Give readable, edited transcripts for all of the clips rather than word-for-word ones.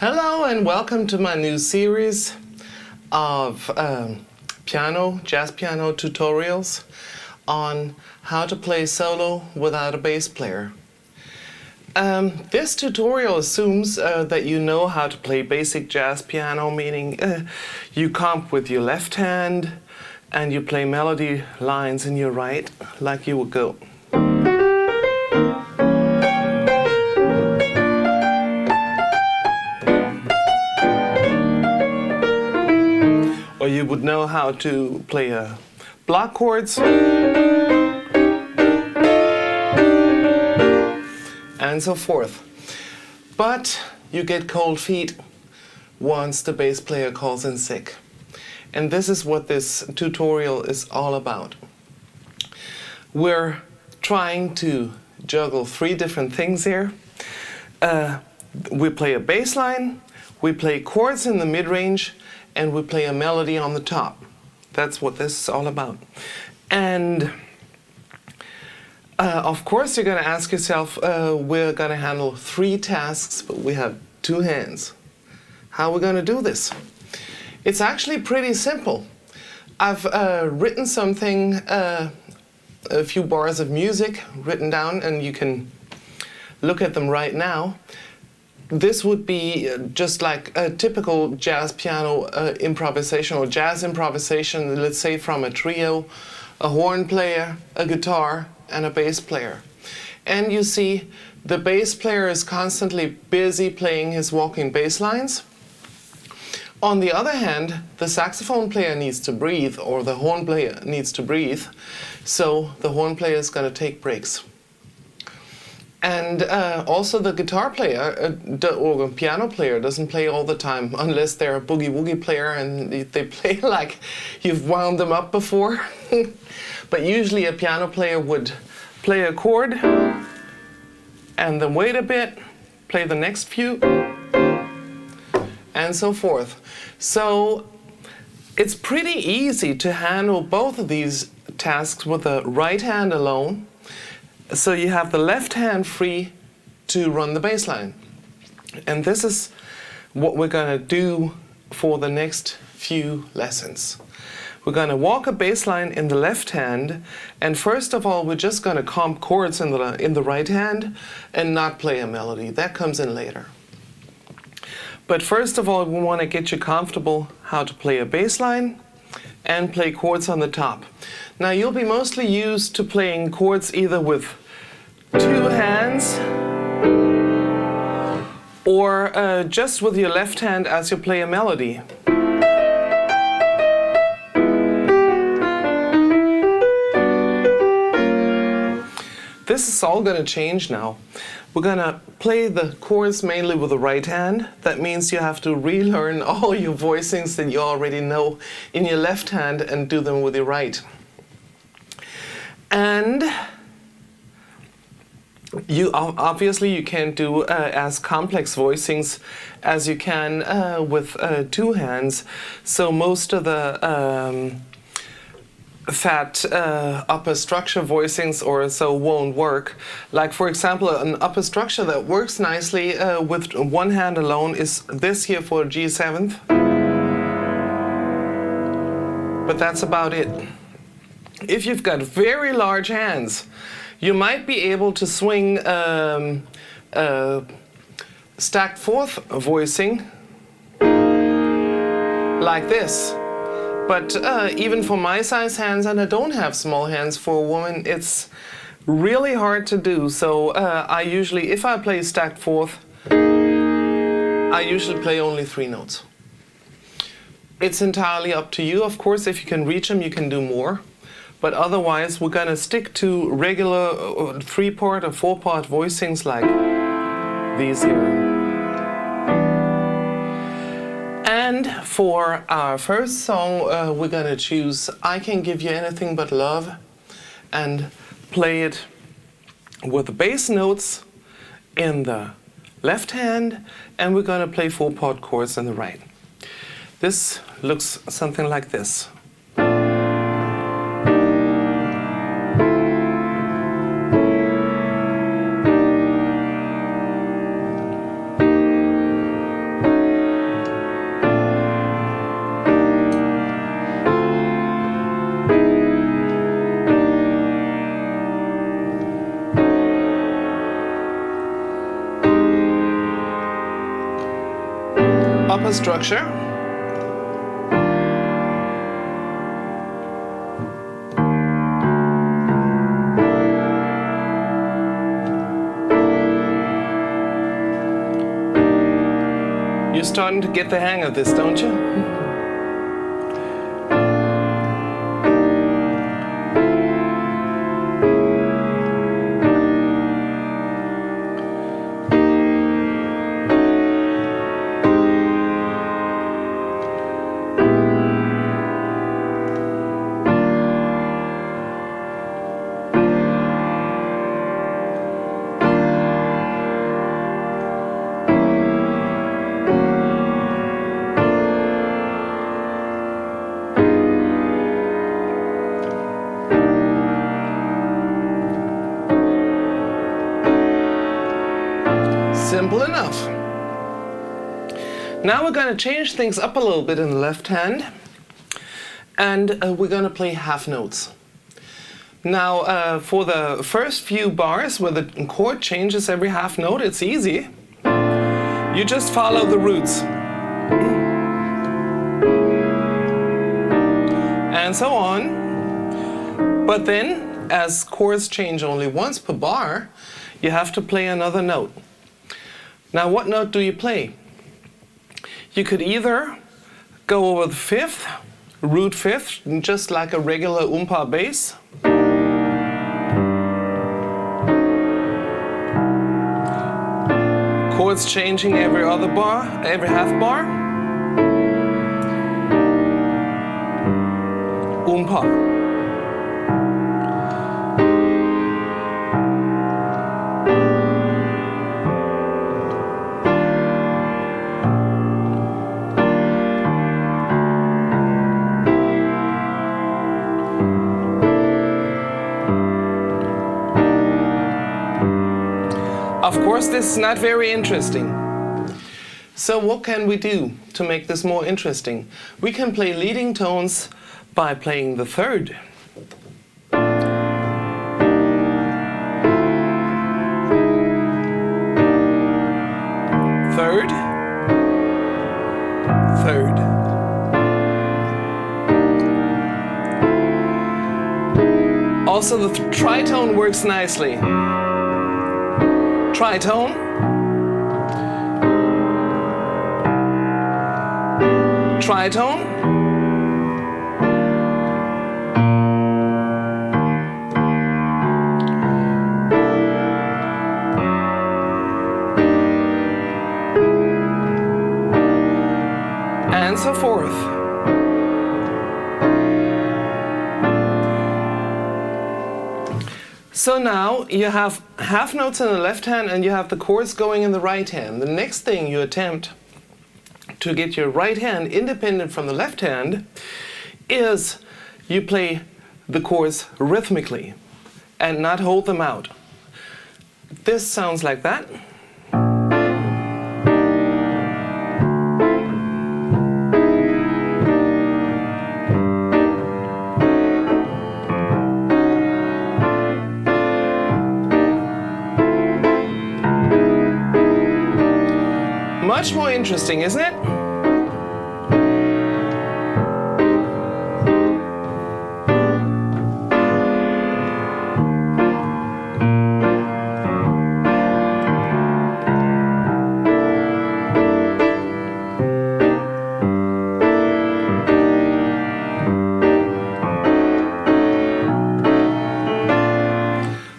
Hello and welcome to my new series of jazz piano tutorials on how to play solo without a bass player. This tutorial assumes that you know how to play basic jazz piano, meaning you comp with your left hand and you play melody lines in your right, like you would go. Or you would know how to play block chords and so forth. But you get cold feet once the bass player calls in sick. And this is what this tutorial is all about. We're trying to juggle three different things here. We play a bass line, we play chords in the mid-range, and we play a melody on the top. That's what this is all about. And of course you're going to ask yourself, we're going to handle three tasks, but we have two hands. How are we going to do this? It's actually pretty simple. I've written something, a few bars of music written down, and you can look at them right now. This would be just like a typical jazz piano improvisation or jazz improvisation, let's say from a trio, a horn player, a guitar, and a bass player. And you see the bass player is constantly busy playing his walking bass lines. On the other hand, the saxophone player needs to breathe, or the horn player needs to breathe, so the horn player is going to take breaks. And also the guitar player or piano player doesn't play all the time unless they're a boogie-woogie player and they play like you've wound them up before. But usually a piano player would play a chord and then wait a bit, play the next few, and so forth. So it's pretty easy to handle both of these tasks with the right hand alone. So you have the left hand free to run the bass line. And this is what we're going to do for the next few lessons. We're going to walk a bass line in the left hand, and first of all we're just going to comp chords in the right hand and not play a melody. That comes in later. But first of all we want to get you comfortable how to play a bass line and play chords on the top. Now you'll be mostly used to playing chords either with two hands or just with your left hand as you play a melody. This is all going to change now. We're going to play the chords mainly with the right hand. That means you have to relearn all your voicings that you already know in your left hand and do them with your right. And obviously you can't do as complex voicings as you can with two hands. So most of the fat upper structure voicings or so won't work. Like for example, an upper structure that works nicely with one hand alone is this here for G7th. But that's about it. If you've got very large hands, you might be able to swing stacked fourth voicing like this. But even for my size hands, and I don't have small hands for a woman, it's really hard to do. So I usually, if I play stacked fourth, I usually play only 3 notes. It's entirely up to you. Of course, if you can reach them, you can do more. But otherwise, we're going to stick to regular 3-part or 4-part voicings like these here. And for our first song, we're going to choose I Can Give You Anything But Love and play it with the bass notes in the left hand, and we're going to play 4-part chords in the right. This looks something like this. proper structure. You're starting to get the hang of this, don't you? Simple enough. Now we're going to change things up a little bit in the left hand, and we're going to play half notes. Now for the first few bars where the chord changes every half note, it's easy. You just follow the roots. And so on. But then, as chords change only once per bar, you have to play another note. Now, what note do you play? You could either go over the fifth, root fifth, just like a regular umpa bass. Chords changing every other bar, every half bar. Umpa. Of course, this is not very interesting. So what can we do to make this more interesting? We can play leading tones by playing the third. Third. Third. Also, the tritone works nicely. Tritone, tritone, and so forth. So now you have half notes in the left hand and you have the chords going in the right hand. The next thing you attempt to get your right hand independent from the left hand is you play the chords rhythmically and not hold them out. This sounds like that. Much more interesting, isn't it?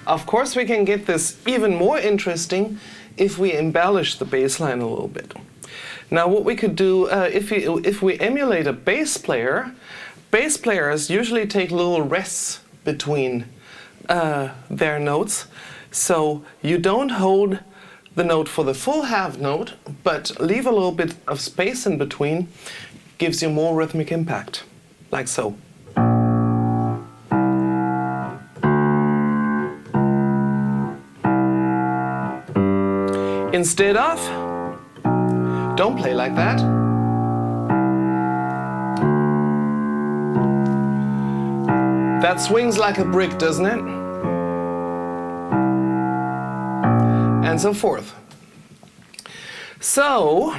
Of course, we can get this even more interesting if we embellish the bass line a little bit. Now what we could do, if we emulate a bass players usually take little rests between their notes. So you don't hold the note for the full half note, but leave a little bit of space in between, gives you more rhythmic impact, like so. Instead of, don't play like that. That swings like a brick, doesn't it? And so forth. So,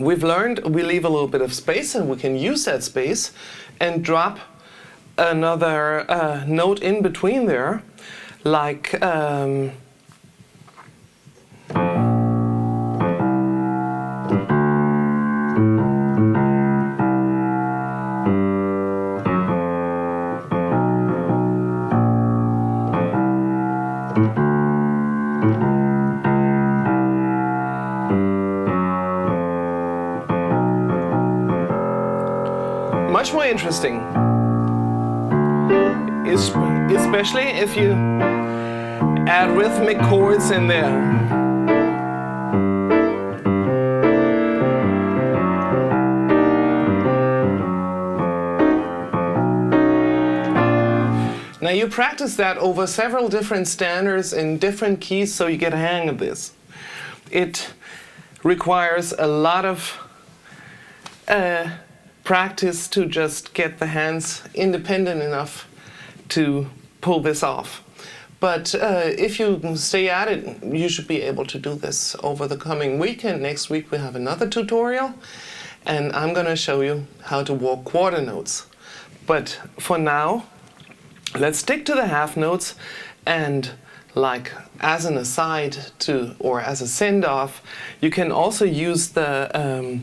we've learned we leave a little bit of space, and we can use that space and drop another note in between there, like much more interesting, especially if you add rhythmic chords in there. Now you practice that over several different standards in different keys so you get a hang of this. It requires a lot of practice to just get the hands independent enough to pull this off. But if you stay at it, you should be able to do this over the coming week. And next week we have another tutorial, and I'm going to show you how to walk quarter notes. But for now, let's stick to the half notes, and like as an aside to, or as a send-off, you can also use the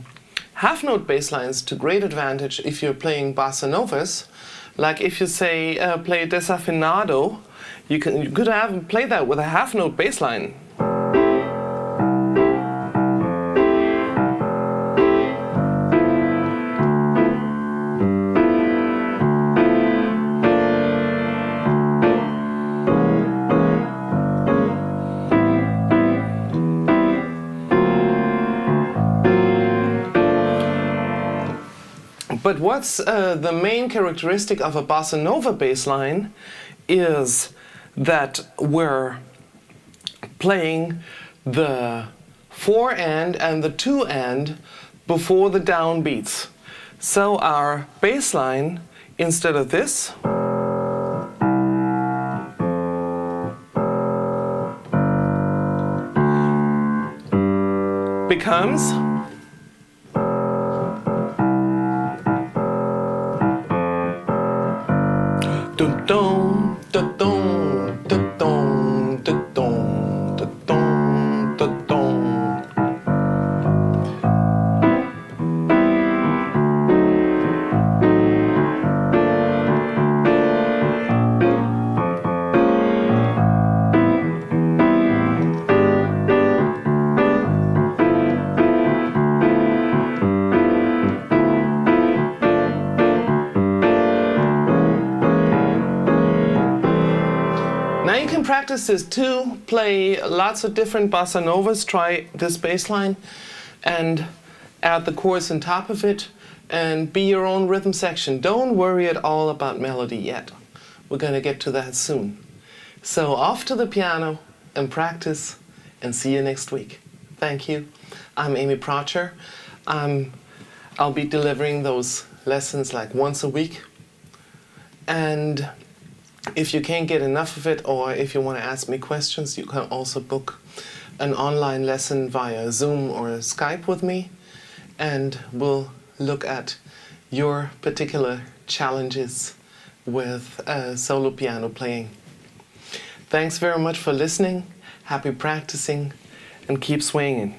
half note bass lines to great advantage if you're playing bossa novas. Like if you say play desafinado, you could have play that with a half note bass line. But what's the main characteristic of a bossa nova bass line is that we're playing the 4-and and the 2-and before the downbeats. So our bass line, instead of this, becomes dun dun dun dun dun dun dun dun dun dun. Now you can practice this too, play lots of different bossa novas, try this bass line and add the chords on top of it and be your own rhythm section. Don't worry at all about melody yet. We're going to get to that soon. So off to the piano and practice, and see you next week. Thank you. I'm Amy Protscher. I'll be delivering those lessons like once a week. And if you can't get enough of it, or if you want to ask me questions, you can also book an online lesson via Zoom or Skype with me, and we'll look at your particular challenges with solo piano playing. Thanks very much for listening. Happy practicing, and keep swinging.